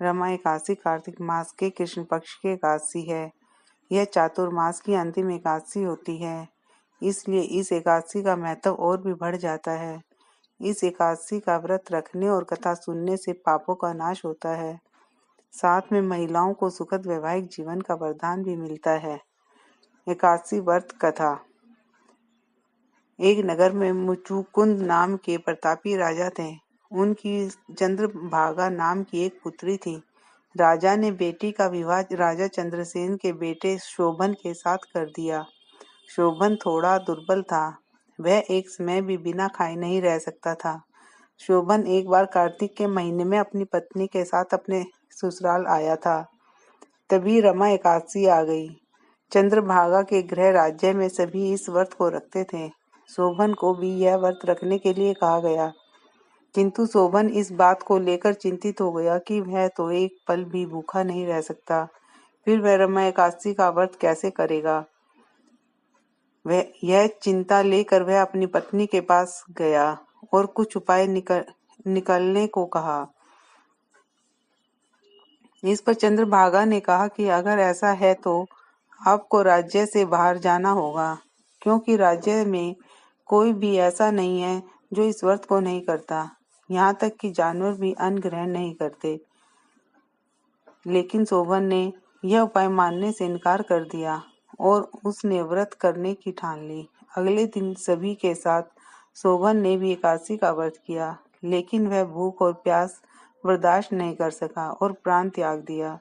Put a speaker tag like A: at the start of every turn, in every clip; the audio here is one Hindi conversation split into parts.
A: रमा एकादशी कार्तिक मास के कृष्ण पक्ष की एकादशी है। यह चातुर्मास की अंतिम एकादशी होती है, इसलिए इस एकादशी का महत्व और भी बढ़ जाता है। इस एकादशी का व्रत रखने और कथा सुनने से पापों का नाश होता है। साथ में महिलाओं को सुखद वैवाहिक जीवन का वरदान भी मिलता है। एकादशी व्रत कथा। एक नगर में मुचुकुंद नाम के प्रतापी राजा थे। उनकी चंद्रभागा नाम की एक पुत्री थी। राजा ने बेटी का विवाह राजा चंद्रसेन के बेटे शोभन के साथ कर दिया। शोभन थोड़ा दुर्बल था। वह एक समय भी बिना खाए नहीं रह सकता था। शोभन एक बार कार्तिक के महीने में अपनी पत्नी के साथ अपने ससुराल आया था। तभी रमा एकादशी आ गई। चंद्रभागा के गृह राज्य में सभी इस व्रत को रखते थे। शोभन को भी यह व्रत रखने के लिए कहा गया, किंतु शोभन इस बात को लेकर चिंतित हो गया कि वह तो एक पल भी भूखा नहीं रह सकता, फिर वह रमा एकादशी का व्रत कैसे करेगा। यह चिंता लेकर वह अपनी पत्नी के पास गया और कुछ उपाय निकलने को कहा। इस पर चंद्रभागा ने कहा कि अगर ऐसा है तो आपको राज्य से बाहर जाना होगा, क्योंकि राज्य में कोई भी ऐसा नहीं है जो इस व्रत को नहीं करता। यहाँ तक कि जानवर भी अन्न ग्रहण नहीं करते। लेकिन शोभन ने यह उपाय मानने से इनकार कर दिया और उसने व्रत करने की ठान ली। अगले दिन सभी के साथ शोभन ने भी एकादशी का व्रत किया, लेकिन वह भूख और प्यास बर्दाश्त नहीं कर सका और प्राण त्याग दिया।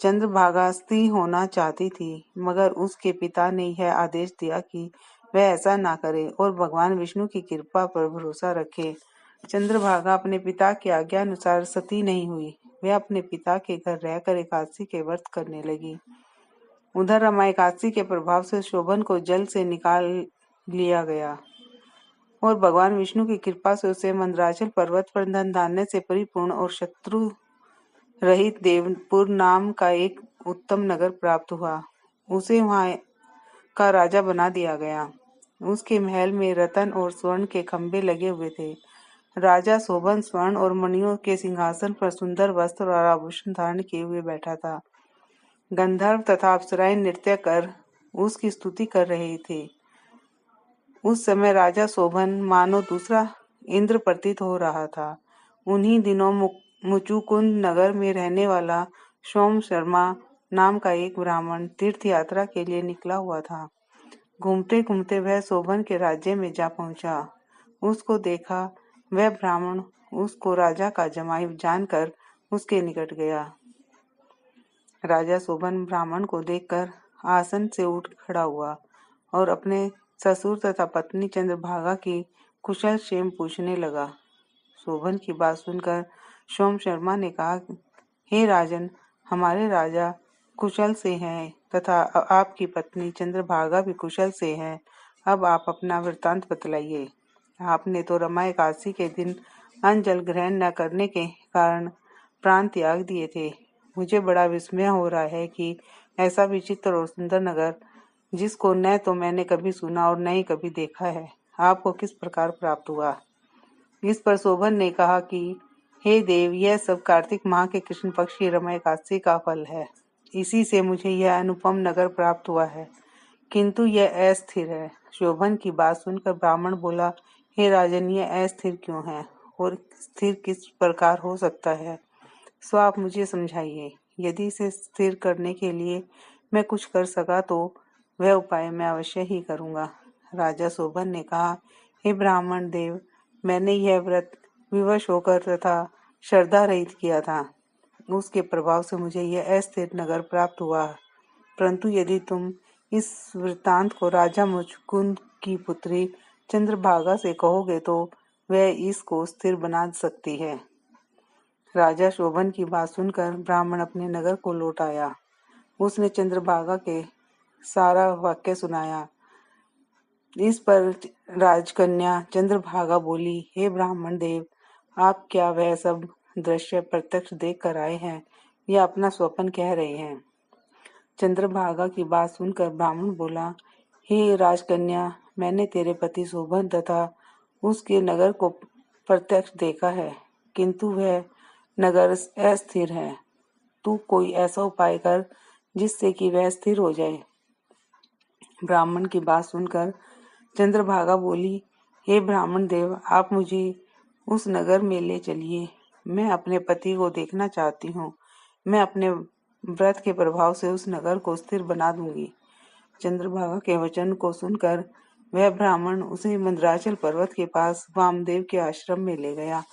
A: चंद्रभागा स्त्री होना चाहती थी, मगर उसके पिता ने यह आदेश दिया कि वह ऐसा ना करे और भगवान विष्णु की कृपा पर भरोसा रखे। चंद्रभागा अपने पिता की आज्ञा अनुसार सती नहीं हुई। वह अपने पिता के घर रहकर एकादशी के व्रत करने लगी। उधर रमा एकादशी के प्रभाव से शोभन को जल से निकाल लिया गया और भगवान विष्णु की कृपा से उसे मंदराचल पर्वत पर धन धान्य से परिपूर्ण और शत्रु रहित देवपुर नाम का एक उत्तम नगर प्राप्त हुआ। उसे वहां का राजा बना दिया गया। उसके महल में रतन और स्वर्ण के खंभे लगे हुए थे। राजा शोभन स्वर्ण और मणियों के सिंहासन पर सुंदर वस्त्र और आभूषण धारण किए हुए बैठा था। गंधर्व तथा अप्सराएं नृत्य कर उसकी स्तुति कर रहे थे। उस समय राजा शोभन मानो दूसरा इंद्र प्रतीत हो रहा था। उन्हीं दिनों मुचुकुंद नगर में रहने वाला सोम शर्मा नाम का एक ब्राह्मण तीर्थ यात्रा के लिए निकला हुआ था। घूमते घूमते वह शोभन के राज्य में जा पहुंचा। उसको देखा। वह ब्राह्मण उसको राजा का जमाई जानकर उसके निकट गया। राजा शोभन ब्राह्मण को देखकर आसन से उठ खड़ा हुआ और अपने ससुर तथा पत्नी चंद्रभागा की कुशल क्षेम पूछने लगा। शोभन की बात सुनकर सोम शर्मा ने कहा, हे राजन, हमारे राजा कुशल से हैं तथा आपकी पत्नी चंद्रभागा भी कुशल से है। अब आप अपना वृत्तांत बतलाइए। आपने तो रमा एकादशी के दिन अन्न जल ग्रहण न करने के कारण प्राण त्याग दिए थे। मुझे बड़ा विस्मय हो रहा है कि ऐसा विचित्र और सुंदर नगर, जिसको न तो मैंने कभी सुना और न ही कभी देखा है, आपको किस प्रकार प्राप्त हुआ। इस पर शोभन ने कहा कि हे देव, यह सब कार्तिक माह के कृष्ण पक्ष की रमा एकादशी का फल है। इसी से मुझे यह अनुपम नगर प्राप्त हुआ है, किंतु यह अस्थिर है। शोभन की बात सुनकर ब्राह्मण बोला, हे राजन, यह अस्थिर क्यों है और स्थिर किस प्रकार हो सकता है, सो आप मुझे समझाइए। यदि इसे स्थिर करने के लिए मैं कुछ कर सका तो वह उपाय मैं अवश्य ही करूंगा। राजा शोभन ने कहा, हे ब्राह्मण देव, मैंने यह व्रत विवश होकर तथा श्रद्धा रहित किया था। उसके प्रभाव से मुझे यह अस्थिर नगर प्राप्त हुआ। परंतु यदि तुम इस वृत्तांत को राजा मुचुकुंद की पुत्री चंद्रभागा से कहोगे तो वह इसको स्थिर बना सकती है। राजा शोभन की बात सुनकर ब्राह्मण अपने नगर को लौट आया। उसने चंद्रभागा के सारा वाक्य सुनाया। इस पर राजकन्या चंद्रभागा बोली, हे ब्राह्मण देव, आप क्या वह सब दृश्य प्रत्यक्ष देख कर आए हैं या अपना स्वप्न कह रहे हैं। चंद्रभागा की बात सुनकर ब्राह्मण बोला, हे राजकन्या, मैंने तेरे पति शोभन तथा उसके नगर को प्रत्यक्ष देखा है, किंतु वह नगर अस्थिर है। तू कोई ऐसा उपाय कर जिससे कि वह स्थिर हो जाए। ब्राह्मण की बात सुनकर चंद्रभागा बोली, हे ब्राह्मण देव, आप मुझे उस नगर में ले चलिए। मैं अपने पति को देखना चाहती हूँ। मैं अपने व्रत के प्रभाव से उस नगर को स्थिर बना दूंगी। चंद्रभागा के वचन को सुनकर वह ब्राह्मण उसे मंदराचल पर्वत के पास वामदेव के आश्रम में ले गया।